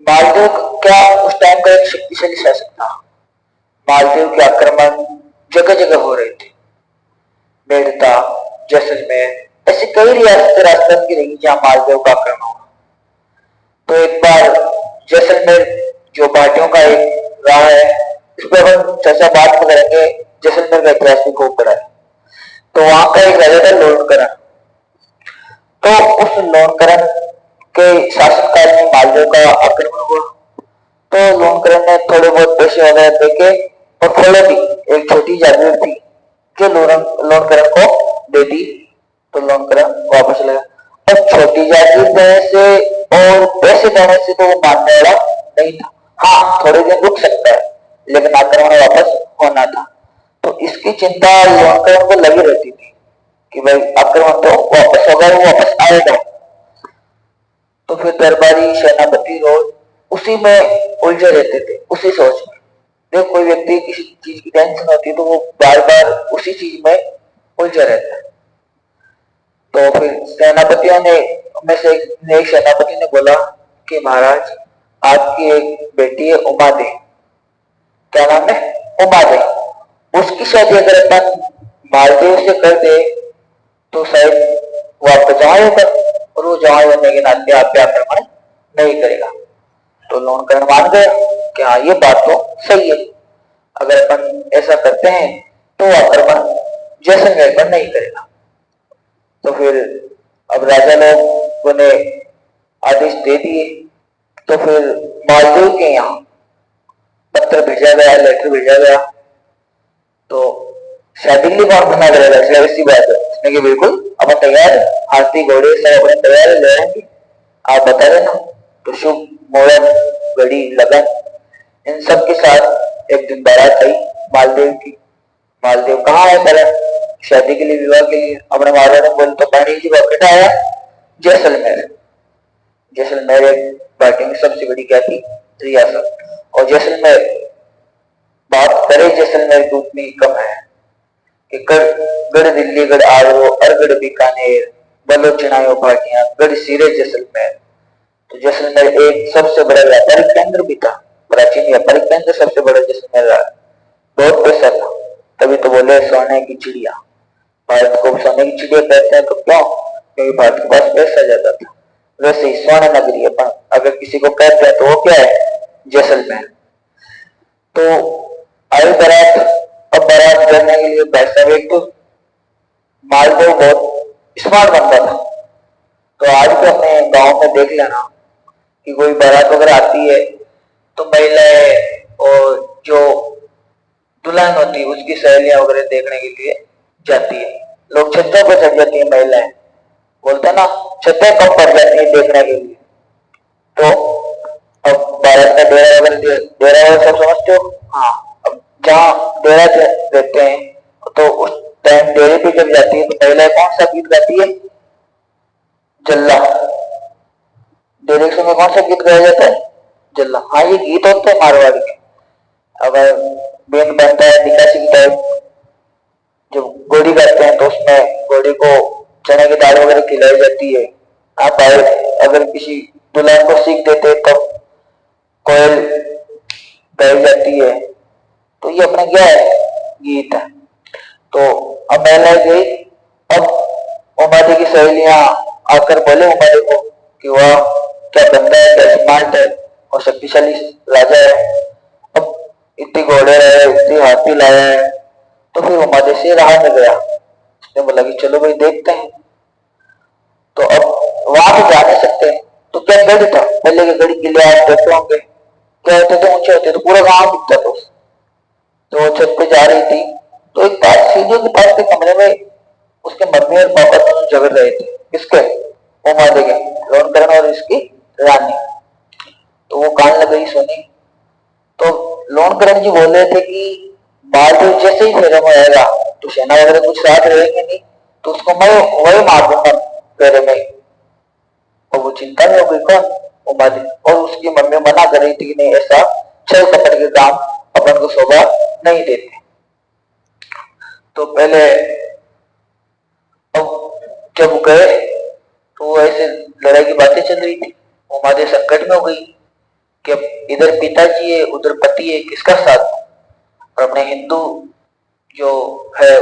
मालदेव क्या उस टाइम का एक शक्तिशाली शासक था। मालदेव के आक्रमण जगह जगह हो रहे थे। मेड़ता, जैसलमेर ऐसी कई रियासतें राजस्थान की रही जहां मालदेव का आक्रमण हुआ। तो एक बार जैसलमेर जो भाटियों का एक गांव है, इस पर हम चर्चा बाद में करेंगे। जैसलमेर का इतिहास भी खूब बड़ा है। तो वहां का एक राजा था लोणकरण। तो उस लोणकरण के शासनकाल में मालदेव का आक्रमण हुआ। तो लोणकरण ने थोड़े बहुत पैसे वगैरह देके और फलों की एक छोटी जागीर थी जो लोणकरण को दे दी। तो लोणकरण वापस लगा। और छोटी जागीर देने से और पैसे देने से तो वो मानने वाला नहीं था। हाँ, थोड़े दिन रुक सकता है, लेकिन आक्रमण वापस होना था। तो इसकी चिंता लोणकरण को लगी रहती थी कि भाई आक्रमण तो वापस होगा, वो वापस आएगा। तो फिर दरबारी सेनापति रोज उसी में उलझे रहते थे, उसी सोच में। जब कोई व्यक्ति किसी चीज की टेंशन होती है तो वो बार बार उसी चीज में उलझा रहता है। तो फिर सेनापतियों ने में से एक सेनापति ने बोला कि महाराज, आपकी एक बेटी है उमा दे। क्या नाम है? उमा दे। उसकी शादी अगर अपन मालदेव से कर दे तो शायद वो आपका जवाई होगा, और वो जवाई होने के नाते आप पे आक्रमण नहीं करेगा। तो लोणकरण मान गया कि हाँ, ये बात तो सही है। अगर अपन ऐसा करते हैं तो वो आक्रमण जैसलमेर पर नहीं करेगा। तो फिर अब राजा लोगों ने आदेश दे दिए। तो फिर मालदेव के यहाँ पत्र भेजा गया, लेटर भेजा गया। तो शादी के लिए कौन मना करेगा? ऐसी बात है। उसने कि बिल्कुल, अब तैयार है, हाथी घोड़े सब अपने तैयार है, ले आएंगे, आप बता देना। तो शुभ मुहूर्त, घड़ी, लगन, इन सब के साथ एक दिन बारात आई मालदेव की। मालदेव कहाँ है? पहले शादी के लिए, विवाह के लिए। अपने महाराज ने बोले तो पानी जी बेटा आया जैसलमेर। जैसलमेर एक भारत की सबसे बड़ी क्या थी? रियासत। और जैसलमेर, बात करें जैसलमेर की उतनी कम है कि गढ़ दिल्ली, गढ़ आगरो, अरगढ़ बीकानेर, बलोचनायो भाटियां, गढ़ सिरे जैसलमेर। तो जैसलमेर एक सबसे बड़ा व्यापारिक केंद्र भी था। प्राचीन व्यापारिक केंद्र सबसे बड़ा जैसलमेर रहा। बहुत पैसा था, तभी तो बोले सोने की चिड़िया। भारत को सोने की चिड़िया कहते हैं तो क्यों? क्योंकि भारत के पास पैसा ज्यादा था। वैसे ही स्वर्ण नगरी अपन अगर किसी को कहते हैं तो वो क्या है? जैसलमेर। तो आई बारात। अब बारात करने के लिए भाई साहब, एक तो मालदेव बहुत स्मार्ट बंदा था। तो आज भी अपने गांव में देख लेना कि कोई बारात वगैरह आती है तो महिलाएं और जो दुल्हन होती है उसकी सहेलियां वगैरह देखने के लिए जाती है। लोग छतों पर चढ़ जाती है महिलाएं, बोलते ना, छतें कम पड़ जाती है देखने के लिए। तो अब भारत का डेरा वगैरह, डेरा वगैरह सब समझते हो? हाँ। अब जहाँ डेरा रहते हैं तो उस टाइम डेरे पे जब जाती है तो महिलाएं कौन सा गीत गाती है? जल्ला। डेरे के समय कौन सा गीत गाया जाता है? जल्ला। हाँ, ये गीत होते हैं मारवाड़ी के। अगर बैंड बनता है निकासी की टाइप, जब घोड़ी करते हैं तो उसमें घोड़ी को चने की दाल वगैरह खिलाई जाती है। आप अगर किसी दुल्हन को सीख देते तो कोयल गाई जाती है। तो ये अपना क्या है? गीत है। तो अब महिलाएं गई। अब उमादी की सहेलियां आकर बोले उमादी को कि वह क्या बंदा है, क्या स्मार्ट है और शक्तिशाली राजा है। अब इतनी घोड़े रहे, इतनी हाथी लाया है। तो फिर उमादी से रहा में गया। उसने बोला कि चलो भाई देखते हैं। तो अब वहां तो जा नहीं सकते, तो क्या गढ़ था, पहले के गढ़ किले आप देखते होंगे, क्या होते थे? ऊंचे होते तो पूरा गांव दिखता था। तो वो छत पे जा रही थी तो एक पास सीढ़ियों के पास के कमरे में उसके मम्मी और पापा दोनों झगड़ रहे थे। किसके? उमा दे के, लोणकरण और इसकी रानी। तो वो कान लग गई, सुनी। तो लोणकरण जी बोल रहे थे कि बहादुर जैसे ही फेरे में आएगा तो सेना वगैरह कुछ साथ रहेंगे नहीं, तो उसको मैं वही मार दूंगा फेरे में। और वो चिंता में हो गई, कौन? उमा दी। और उसकी मम्मी मना कर रही थी कि नहीं, ऐसा छल कपट के काम अपन को शोभा नहीं देते। तो पहले अब जब गए तो ऐसे लड़ाई की बातें चल रही थी। उमा दी संकट में हो गई कि अब इधर पिताजी है उधर पति है, किसका साथ दूं? और अपने हिंदू जो है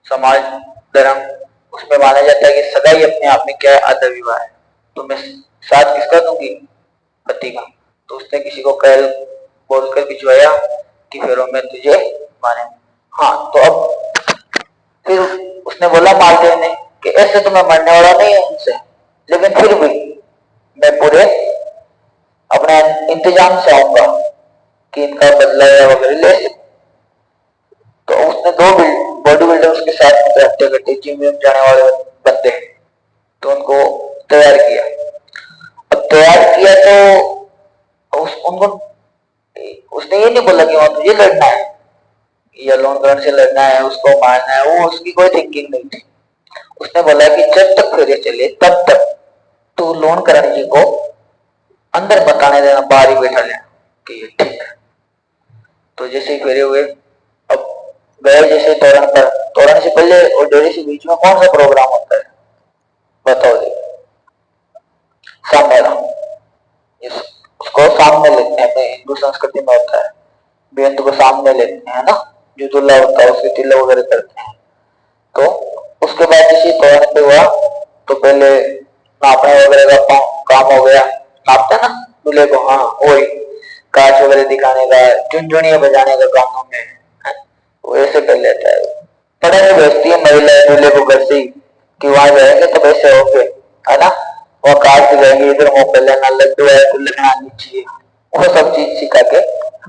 समाज धर्म, उसमें माना जाता है कि सगाई अपने आप में क्या है, आदर विवाह है। तो मैं साथ किसका दूंगी? पति का। तो उसने किसी को कल बोलकर भिजवाया कि फेरों में तुझे माने। हाँ, तो अब फिर उसने बोला मालदेव ने कि ऐसे तो मैं मरने वाला नहीं हूं उनसे, लेकिन फिर भी मैं पूरे अपना इंतजाम से आऊंगा कि इनका बदला या वगैरह ले सकूं। तो उसने दो बॉडी बिल्डर्स के साथ हत्या करते, जिम विम जाने वाले बंदे, तो उनको तैयार किया। अब तैयार किया तो उनको उसने ये नहीं बोला कि वहां तुझे लड़ना है या लोन करण से लड़ना है, उसको मारना है, वो उसकी कोई थिंकिंग नहीं थी। उसने बोला कि जब तक फेरे चले तब तक तू लोन करण जी को अंदर बताने देना, बाहर ही बैठा लेना कि ये ठीक है। तो जैसे ही फेरे हुए, अब गए जैसे तोरण पर, तोरण से पहले और डेरे से बीच में कौन सा प्रोग्राम होता है बताओ? सामने उसको सामने लेते हैं, अपने हिंदू संस्कृति में होता है, बेंत को सामने लेते हैं ना, जो दूल्हा होता है उसके तिलक वगैरह करते हैं। तो उसके बाद जैसे तोरण पे हुआ तो पहले नापने वगैरह का काम हो गया, नापते ना दूल्हे को, हाँ वही कांच वगैरह दिखाने का, झुनझुनिया बजाने का कानों में, वो ऐसे कर लेता है। पता नहीं भेजती है महिला दूल्हे को घर से कि वहां जाएंगे तो वैसे होंगे, है ना, वो काट जाएंगे, इधर मुंह कर लेना, लड्डू है तो लेना आनी चाहिए, वो सब चीज सिखा के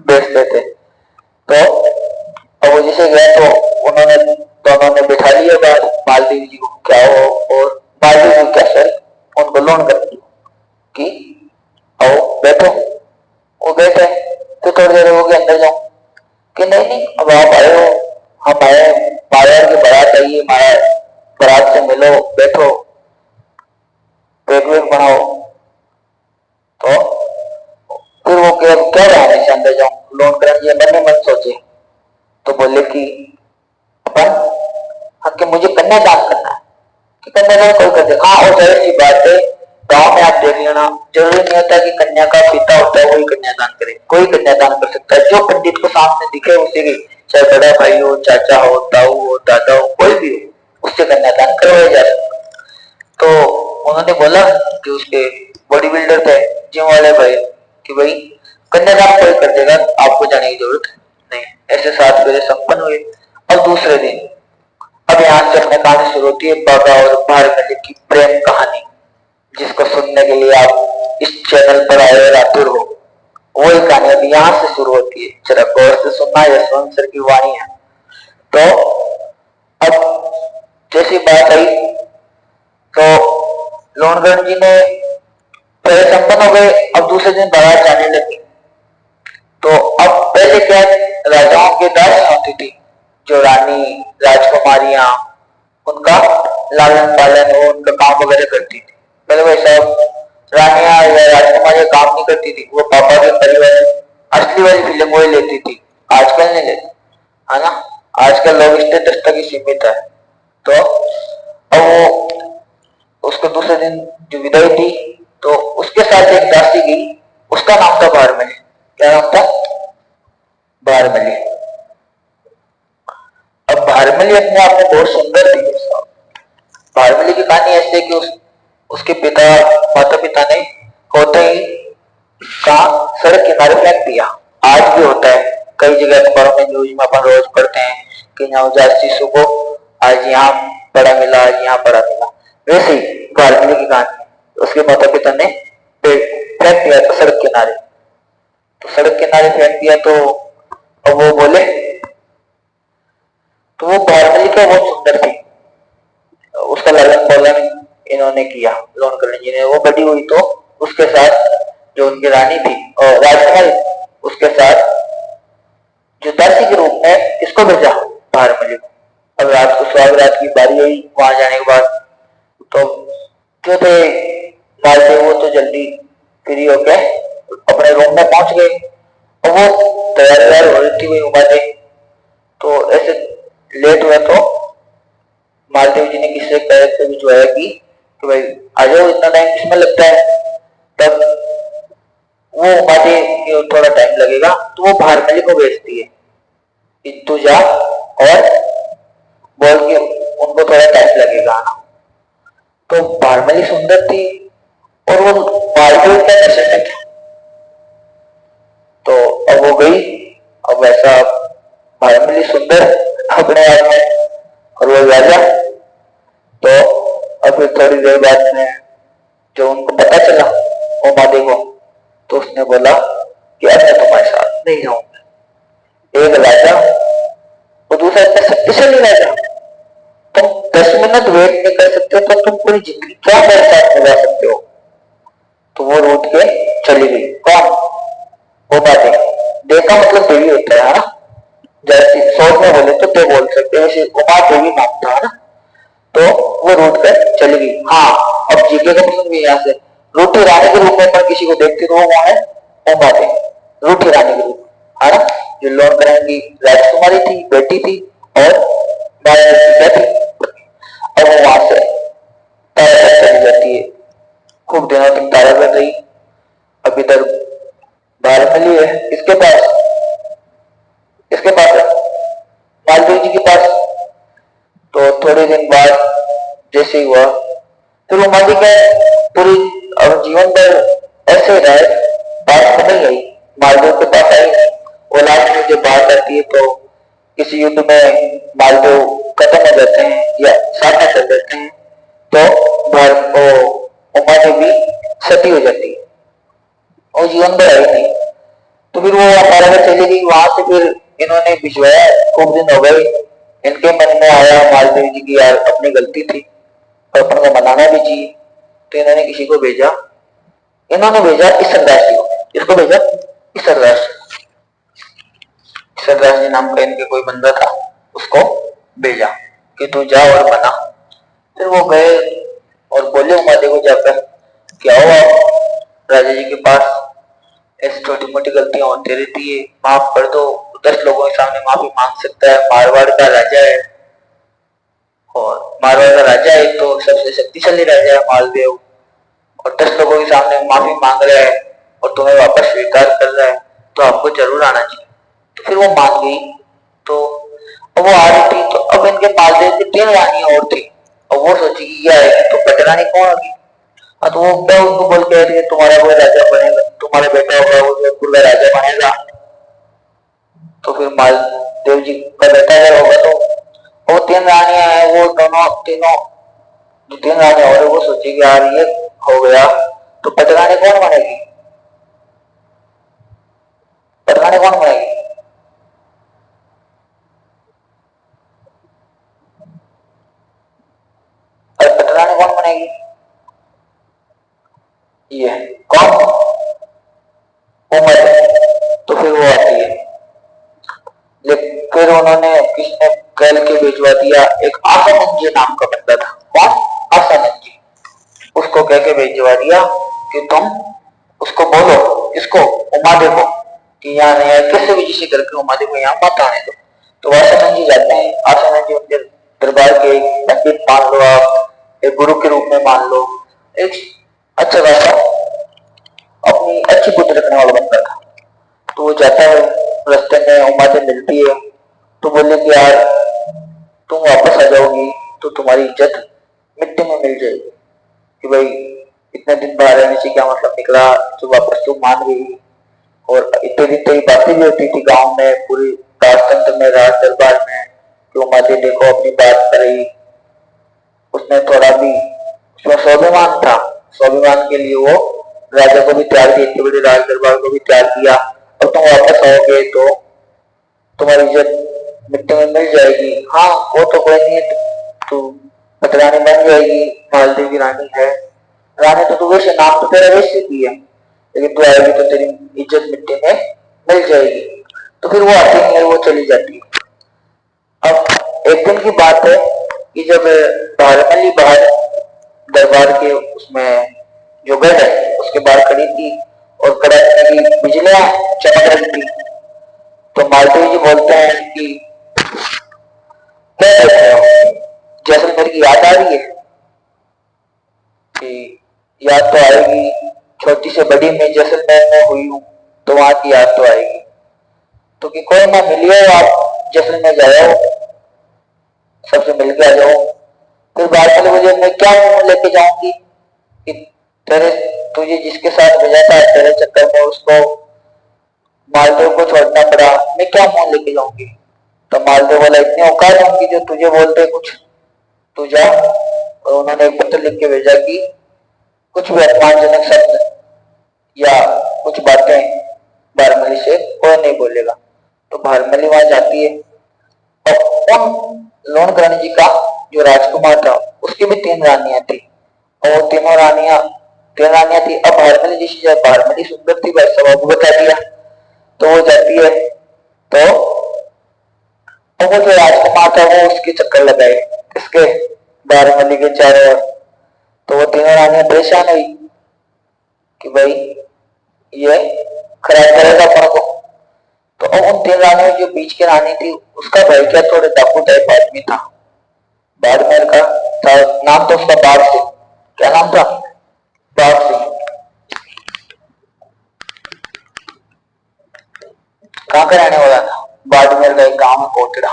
बेचते थे। तो अब वो जिसे गया तो उन्होंने दोनों ने बिठा लिया बाहर मालदेव जी को, क्या हो, और मालदेव जी क्या सर उनको लोन कर दिया कि आओ बैठो। वो बैठे तो थोड़ी देर हो गई, अंदर जाओ कि नहीं नहीं अब आप आए हो, हम आए, माया की बारात आई है, माया बारात से मिलो, बैठो, पेट वेट बनाओ। तो फिर वो क्या रहने से अंदर जाऊं, लोन करेंगे मन में मन सोचे। तो बोले कि अपन कि मुझे कन्यादान करना है, कि कन्यादान कोई कर दे। हाँ, और जरूरी बात है, गांव में आप देख लेना, जरूरी नहीं होता कि कन्या का पिता होता है वही कन्यादान करे, कोई कन्यादान कर सकता है, जो पंडित को सामने दिखे उसे की, चाहे बड़ा भाई हो, चाचा हो, ताऊ हो, दादा हो, कोई भी हो, उससे कन्यादान करवाया जा सकता। तो उन्होंने बोला कि उसके बॉडी बिल्डर थे जिम वाले भाई कि भाई कन्यादान कोई कर देगा, आपको जाने की जरूरत नहीं। ऐसे 7 फेरे संपन्न हुए। अब दूसरे दिन, अब यहाँ से अपने कहानी शुरू होती है बाबा और भारमली की प्रेम कहानी, जिसको सुनने के लिए आप इस चैनल पर आए और आतुर हो। वही कहानी अभी यहाँ से शुरू होती है, जरा गौर से सुनना, यशवंत सर की वाणी है। तो अब जैसी बात आई तो लोनगढ़ जी ने पहले संपन्न हो गए, अब दूसरे दिन बारात जाने लगी। तो अब पहले क्या, राजाओं की दास होती थी, जो रानी राजकुमारियां, उनका लालन पालन हो, उनका काम वगैरह करती थी। पहले वैसा रानियां या राजकुमारियां काम नहीं करती थी, वो पापा के परिवार असली वाली फिल्म वही लेती थी, आजकल नहीं लेती, है ना। आजकल लोग स्टेटस तक ही सीमित है। तो अब वो उसको दूसरे दिन जो विदाई थी तो उसके साथ एक दासी गई, उसका नाम था भारमली। क्या नाम था? भारमली। अब भारमली अपने आप में बहुत सुंदर थी। भारमली की कहानी ऐसे कि उसके पिता माता पिता ने होते ही कहा सड़क किनारे फेंक दिया। आज भी होता है, कई जगह अखबारों में न्यूज में अपन रोज पढ़ते हैं कि नवजात शिशु को आज यहाँ पड़ा मिला, आज यहाँ पड़ा मिला। वैसे ही भारमली की कहानी, उसके माता पिता ने फेंक दिया था सड़क किनारे। तो सड़क किनारे फेंक दिया तो अब वो बोले, तो वो भारमली क्या बहुत सुंदर थी, उसका लालन पालन इन्होंने किया, लोनकरण जी ने। वो बड़ी हुई तो उसके साथ जो उनकी रानी थी और राजकुमारी, उसके साथ जो दासी के रूप में इसको भेजा भारमली को। अब रात को स्वागरात की बारी आई, वहां जाने के बाद तो जो थे मालदेव वो तो जल्दी फ्री होके अपने रूम में पहुंच गए, और वो तैयार हो रही थी वही उमादे। तो ऐसे लेट हुआ तो मालदेव जी ने किससे कह के भिजवाया कि भाई आ जाओ, इतना टाइम किसमें लगता है। तब वो उमादे कि थोड़ा टाइम लगेगा, तो वो भारमली को भेजती है कि तू जा और बोल के उनको थोड़ा टाइम लगेगा आना। तो भारमली सुंदर थी और वो मालदेव का नशे में था। तो अब वो गई, अब ऐसा भारमली सुंदर अपने आप में और वो राजा। तो अब थोड़ी देर बाद में जो उनको पता चला उमादे को, तो उसने बोला कि अब मैं तुम्हारे साथ नहीं जाऊंगा। एक राजा और दूसरा इतना शक्तिशाली राजा, तुम 10 मिनट वेट नहीं कर सकते तो तुम पूरी जिंदगी क्या मेरे साथ निभा सकते हो। तो वो रूठ के चली गई। कौन? उमादे। देखा मतलब देवी होता है ना, जैसे शॉर्ट में बोले तो देव बोल सकते हैं, उमा देवी नाम था ना। तो वो रूठ कर चली गई। हाँ, अब जीके का प्रश्न भी यहाँ से, रूठी रानी के रूप में पर किसी को देखते तो वो है उमा देवी, रूठी रानी के रूप है ना, जो लॉर्ड ग्रहण की राजकुमारी थी, बेटी थी और क्या थी। अब वो वहां से तारागढ़ चली जाती है, खूब दिनों तक तारागढ़ रही। अब इधर भारमली है, इसके पास है मालदेव जी के पास। तो थोड़े दिन बाद जैसे ही हुआ, फिर वो मालिक है पूरी अब जीवन भर ऐसे रहे, बात में नहीं आई, मालदेव के पास आई। वो लास्ट में जब बात आती है तो किसी युद्ध में मालदेव खत्म हो जाते हैं या सामना कर देते हैं, तो भारत को उमा देवी सती हो जाती है और जीवन भर आई नहीं। तो फिर वो हमारा घर चली गई। वहां से फिर इन्होंने भिजवाया, खूब दिन हो गए, इनके मन में आया मालदेव जी की यार अपनी गलती थी और अपन को मनाना भी चाहिए। तो इन्होंने किसी को भेजा, इन्होंने भेजा इसरदास जी को। किसको भेजा? इसरदास। इसरदास जी नाम का इनके कोई बंदा था, उसको भेजा कि तू जा और मना। फिर वो गए और बोले उमादे को जाकर कि आओ आप राजा जी के पास, ऐसी छोटी मोटी गलतियां होती रहती है, माफ कर दो। 10 लोगों के सामने माफी मांग सकता है, मारवाड़ का राजा है और मारवाड़ का राजा है तो सबसे शक्तिशाली राजा है मालदेव, और 10 लोगों के सामने माफी मांग रहा है और तुम्हें वापस स्वीकार कर रहा है, तो आपको जरूर आना चाहिए। तो फिर वो मान गई। तो अब वो आ रही थी, तो अब इनके मालदेव की 3 रानियां और थी। अब वो सोची कि क्या है, तो पटरानी कौन होगी। तो वो क्या उनको बोल के रही है, तुम्हारा कोई राजा बनेगा, तुम्हारा बेटा होगा वो जोधपुर का राजा बनेगा। तो फिर मालदेव जी का बेटा अगर होगा तो वो 3 रानियां हैं, वो दोनों तीनों जो 3 रानियां और वो सोची कि यार ये हो गया तो पटरानी कौन बनेगी, पटरानी कौन बनेगी। और पटरानी कौन बनेगी, ये कौन, उमर। तो फिर वो आती है, फिर उन्होंने किसने कल के भिजवा दिया, एक आसानंद जी नाम का बंदा था। कौन? आसानंद जी। उसको कह के भिजवा दिया कि तुम उसको बोलो, इसको उमादे को कि यहाँ नहीं है, किसी भी जिसे करके उमादे को यहाँ मत आने दो। तो आसानंद जी जाते हैं। आसानंद जी उनके दरबार के एक पंडित मान लो, आप एक गुरु के रूप में मान लो, एक अच्छा खासा अपनी अच्छी बुद्धि रखने वाला बंदा था। तो वो जाता है, रास्ते में उमा से मिलती है, तो बोले कि यार तुम वापस आ जाओगी तो तुम्हारी इज्जत मिट्टी में मिल जाएगी, कि भाई इतने दिन बाहर रहने से क्या मतलब निकला, तो वापस तुम मान गई। और इतने दिन तो ये बातें भी होती थी गांव में, पूरी राजतंत्र में, राज दरबार में, कि उमा जी देखो अपनी बात करी, उसने थोड़ा भी उसमें स्वाभिमान था, स्वाभिमान के लिए वो राजा को भी त्याग दिया, इतने बड़े राज दरबार को भी त्याग दिया। और तुम वापस आओगे तो तुम्हारी इज्जत मिट्टी में मिल जाएगी। हाँ वो तो कोई नहीं, तू पटरानी बन जाएगी, मालदेव की रानी है, रानी तो तू वैसे नाम तो तेरा वैसे भी है, लेकिन तू आएगी तो तेरी इज्जत मिट्टी में मिल जाएगी। तो फिर वो आती है, वो चली जाती है। अब एक दिन की बात है कि जब भारमली बाहर दरबार के उसमें जो गढ़ है उसके बाहर खड़ी थी और कड़क की बिजलियां चमक रही थी। तो मालदेव जी बोलते हैं कि क्या देख रहे हो, जैसलमेर की याद आ रही है। कि याद तो आएगी, छोटी से बड़ी मैं जैसलमेर में हुई हूँ तो वहां की याद तो आएगी। तो कि कोई ना मिलिए, आप जैसलमेर जाओ, सबसे मिल के आ जाओ। फिर बात चले, मुझे मैं क्या मुंह लेके जाऊंगी कि तेरे तुझे जिसके साथ भेजा था तेरे चक्कर में उसको मालदेव को छोड़ना पड़ा, मैं क्या मुंह लेके जाऊंगी। तो मालदेव वाला इतनी औकात होंगी जो तुझे बोलते कुछ, तू जा। और उन्होंने एक पत्र लिख के भेजा कि कुछ भी अपमानजनक शब्द या कुछ बातें भारमली से कोई नहीं बोलेगा। तो भारमली वहां जाती है और उन लोणकरण जी का जो राजकुमार था उसकी भी 3 रानियां थी, और वो तीन रानियां थी। अब भारमली जैसी जब भारमली सुंदर थी, भाई सब आपको बता दिया। तो वो जाती है, तो वो जो राजकुमार था वो उसके चक्कर लगाए, किसके, भारमली के चारों ओर। तो वो तीनों रानियां परेशान हुई कि भाई ये खराब करेगा अपन को। तो अब उन 3 रानियों जो बीच की रानी थी उसका भाई क्या थोड़े डाकू टाइप आदमी था, बाड़मेर का था, नाम तो उसका बाघ सिंह। क्या नाम था? बाघ सिंह। कहाँ का रहने वाला था? बाड़मेर का एक गांव है कोटड़ा।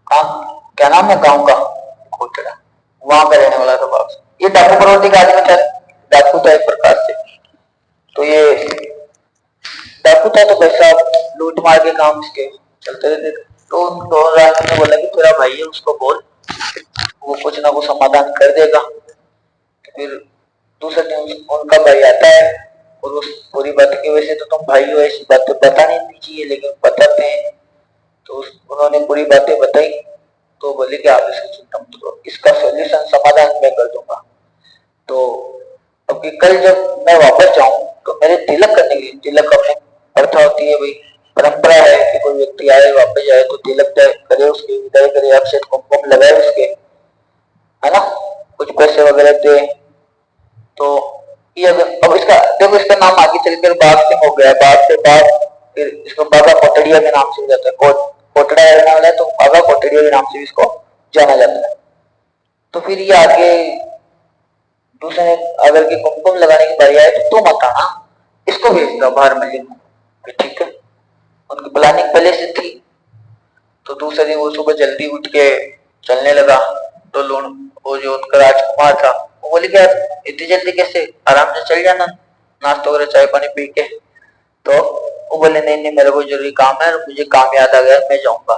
कहाँ, क्या नाम है गांव का? कोटड़ा। वहां का रहने वाला था बाघ सिंह। ये डाकू प्रवृत्ति का आदमी था, डाकू था एक प्रकार से। तो ये डाकू था, तो भाई साहब लूट मार के काम इसके चलते रहते थे। तो उन दो राजा ने बोला कि तेरा भाई है उसको बोल, वो कुछ ना कुछ समाधान कर देगा। फिर दूसरे दिन उनका भाई आता है और उस पूरी बात की वजह से, तो तुम भाई हो ऐसी बातें बतानी नहीं चाहिए लेकिन बताते हैं। तो उन्होंने पूरी बातें बताई। तो बोले कि आप इसकी चिंता मत करो, इसका सोल्यूशन समाधान मैं कर दूंगा। तो अब कि कल जब मैं वापस जाऊं तो मेरे तिलक करने के लिए, तिलक अपने प्रथा होती है भाई, परंपरा है कि कोई व्यक्ति आए वापस जाए तो तिलक करे, उसकी विदाई करे, अक्षत कुमकुम लगाए उसके, है ना, कुछ पैसे वगैरह दे। तो ये अब इसका देखो, इसका नाम आगे चलकर बाघ सिंह हो गया, बाघ से बाघ, फिर इसको बाबा कोटड़िया के नाम से जाता है, कोटड़ा रहने वाला है तो बाबा कोटड़िया के नाम से इसको जाना जाता है। तो फिर ये आगे दूसरे अगर के कुमकुम लगाने की बारी आए तो तुम मत आना, इसको भेज दो बाहर मिले। ठीक है, उनकी प्लानिंग पहले से थी। तो दूसरे दिन वो सुबह जल्दी उठ के चलने लगा। तो वो जो उनका राजकुमार था वो बोले कि यार इतनी जल्दी कैसे, आराम से चल जाना, नाश्ता वगैरह चाय पानी पी के। तो वो बोले नहीं नहीं, मेरे को जरूरी काम है, मुझे काम याद आ गया, मैं जाऊंगा।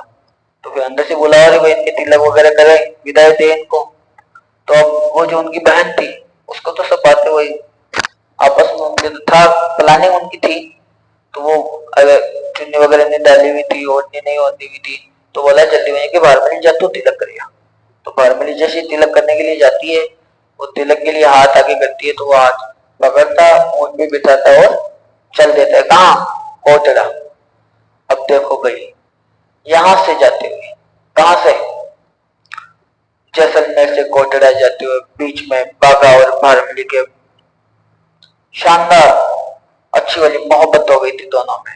तो फिर अंदर से बोला अरे भाई इनके तिलक वगैरह करे, विदाई दे इनको। तो अब वो जो उनकी बहन थी उसको तो सब बातें वही आपस में उनके तो था, प्लानिंग उनकी थी। तो वो अगर चुन्नी वगैरह नहीं डाली हुई थी, ओढ़नी नहीं ओढ़नी हुई थी, तो बोला जल्दी वहीं के भारमली जा, तो तिलक करिए। तो भारमली जैसे तिलक करने के लिए जाती है, वो तिलक के लिए हाथ आगे करती है, तो वो हाथ पकड़ता, ऊँट पे बिठाता और चल देता है। कहाँ? कोटड़ा। अब देखो भाई, यहां से जाते हुए, कहां से, जैसलमेर से कोटड़ा जाते हुए बीच में बाघा और भारमली के शानदार अच्छी वाली मोहब्बत हो गई थी दोनों में,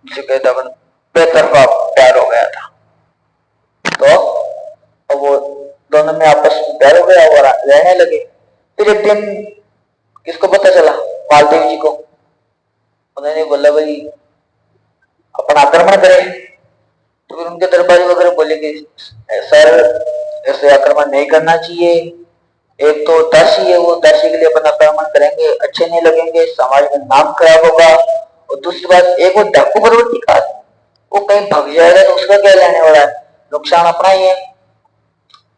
जिसे कहते अपन बेतरफा प्यार हो गया था। तो वो दोनों में आपस में प्यार हो गया और रहने लगे। फिर एक दिन किसको पता चला? मालदेव जी को। उन्होंने बोला भाई अपन आक्रमण करें। तो फिर उनके दरबारी वगैरह बोले कि सर ऐसे आक्रमण नहीं करना चाहिए, एक तो दासी है, वो दासी के लिए अपन आक्रमण करेंगे अच्छे नहीं लगेंगे, समाज में नाम खराब होगा। और दूसरी बात, एक वो डाकू प्रवृत्ति का, वो कहीं भाग जाएगा तो उसका क्या लेने वाला है, नुकसान अपना ही है।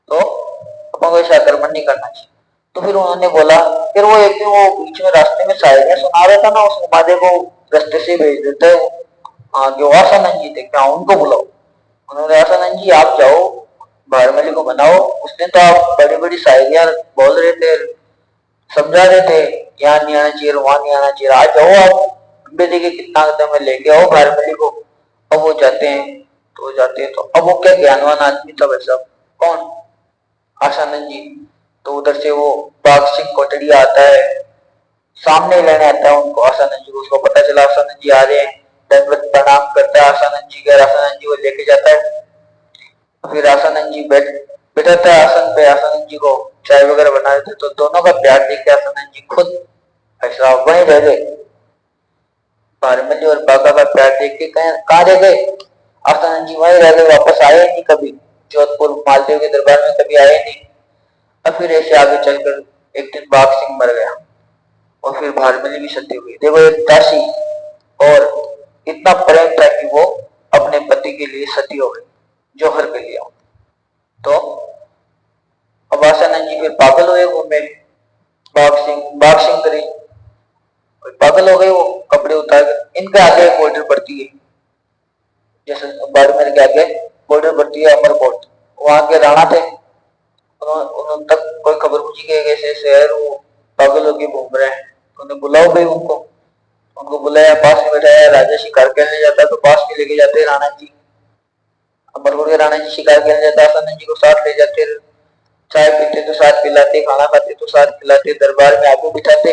तो अपन को ऐसे आक्रमण नहीं करना चाहिए। तो फिर उन्होंने बोला, फिर वो एक दिन वो बीच में रास्ते में शायरियां सुना रहा था ना, उस उमादे को रास्ते से भेज देते हैं। हाँ, जो आसानंद जी थे, क्या उनको बुलाओ। उन्होंने आसानंद जी आप जाओ, भारमली को बनाओ। उस दिन तो आप बड़ी बड़ी शायरियां बोल रहे थे, समझा रहे थे, यहाँ नहीं आना चाहिए, वहां नहीं आना चाहिए, आ जाओ आप, देखिए कितना में लेके आओ भारमली को। अब वो जाते हैं, तो वो जाते हैं, तो अब वो क्या ज्ञानवान आदमी था वैसा। कौन? आसानंद जी। तो उधर से वो बाघ सिंह कोटड़िया आता है, सामने लेने आता है उनको, आसानंद जी को। उसको पता चला आसानंद जी आ रहे हैं, दंडवत प्रणाम करता है आसानंद जी का, आसानंद जी को लेके जाता है। फिर आसानंद जी बैठाता है आसन पे, आसानंद जी को चाय वगैरह बना देते। तो दोनों का प्यार देख के आसानंद जी खुद ऐसा वहीं रह गए। भारमली और बाघा का प्यार देख के कहाँ रह गए? आसानंद जी वहीं रह गए, वापस आए नहीं कभी, जोधपुर मालदेव के दरबार में कभी आए नहीं। और फिर ऐसे आगे चलकर एक दिन बाघ सिंह मर गया और फिर भारमली भी सती हुई। देखो एक दासी, और इतना प्रेम था कि वो अपने पति के लिए सती हो गई, जौहर के लिए। तो अब आसानंद जी फिर पागल हुए, वो में बाघ सिंह करी पागल हो गए, वो कपड़े उतार कर इनके आगे एक बॉर्डर पड़ती है, जैसे बाड़मेर के आगे बॉर्डर पड़ती है अमरकोट, वहां के राणा थे, उन्होंने तक कोई खबर पूछी कि कैसे शहर वो पागल होके घूम रहे हैं, तो उन्हें बुलाओ भाई। उनको बुलाया, पास में बैठाया। राजा शिकार खेलने जाता तो पास में लेके जाते राणा जी, अमरकोट के राणा जी शिकार खेलने जाता, आसानंद जी को साथ ले जाते, चाय पीते तो साथ पिलाते, खाना खाते तो साथ खिलाते, दरबार में आगे बिठाते।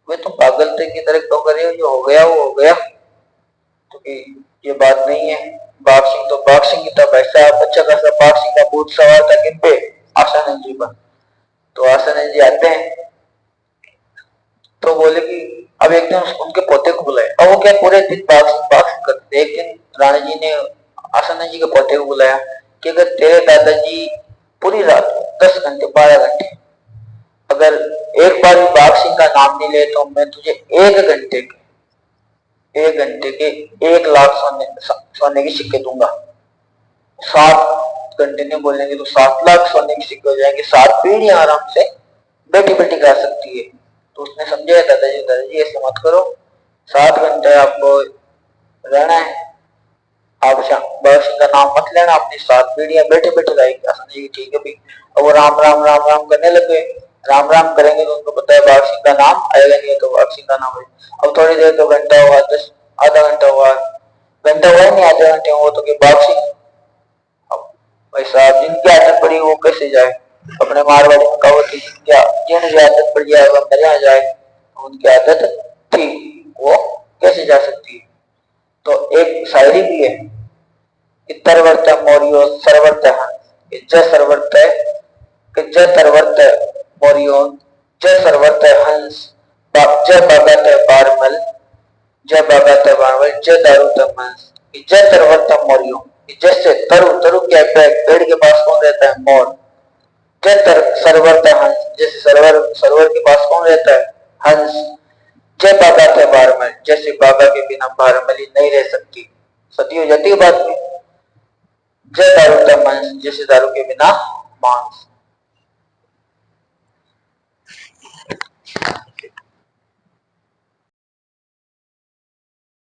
वे तुम पागल थे की तरह क्यों कर रहे हो, जो हो गया वो हो गया, तो ये बात नहीं है। बाघ सिंह तो बाघ सिंह ही था, वैसा अच्छा खासा बाघ सिंह का भूत सवार था किन पे? आसानंद जी पर। तो आसानंद जी आते हैं तो बोले कि अब एक दिन उनके पोते को बुलाए। अब वो क्या पूरे दिन बाघ सिंह करते। एक दिन राणा जी ने आसानंद जी के पोते को बुलाया कि अगर तेरे दादाजी पूरी रात 10 घंटे 12 घंटे अगर एक बार भी बाघ सिंह का नाम नहीं ले तो मैं तुझे 1 घंटे के 1 लाख सोने के सिक्के दूंगा। 7 घंटे नहीं बोलेंगे तो 7 लाख सोने के सिक्के हो जाएंगे, 7 पीढ़ियां आराम से बेटी बेटी खा सकती है। तो उसने समझाया दादाजी ऐसे मत करो, 7 घंटे आपको रहना है, आप बाघ सिंह का नाम मत लेना, अपनी 7 पीढ़ियां बेटे बेटे लाएगी। आसानी जी ठीक है भाई। अब वो राम राम राम राम करने लग गए। राम राम करेंगे तो उनको पता है बाघ सिंह का नाम आएगा नहीं, तो बाघ सिंह का नाम है। अब थोड़ी देर तो घंटा हुआ, 10 आधा घंटा हुआ, घंटा हुआ नहीं, आधे घंटे हुआ तो बाघ सिंह। अब भाई साहब जिनकी आदत पड़ी वो कैसे जाए? अपने मारवाड़ी में कहावत थी, क्या जिन आदत पड़ जाए वह मर जाए, उनकी आदत थी, वो कैसे जा सकती है? तो एक शायरी भी है, तरवर्त मौर्यो सर्वर्त ज सर्वर्त ज तरवर्त मौर्यो ज सर्वर्त हंस ज भगत बारमल ज भगत बारमल ज दारुत हंस ज तरवर्त मौर्यो। जैसे तरु तरु क्या पेड़ के पास कौन रहता है? मोर। ज तर सर्वर्त हंस, जैसे सरवर के पास कौन रहता है? हंस। जय बाबा थे बारमल, जैसे बाबा के बिना बारमली नहीं रह सकती, सती हो जाती है बाद में। जय दारू का मांस, जैसे दारू के बिना मांस।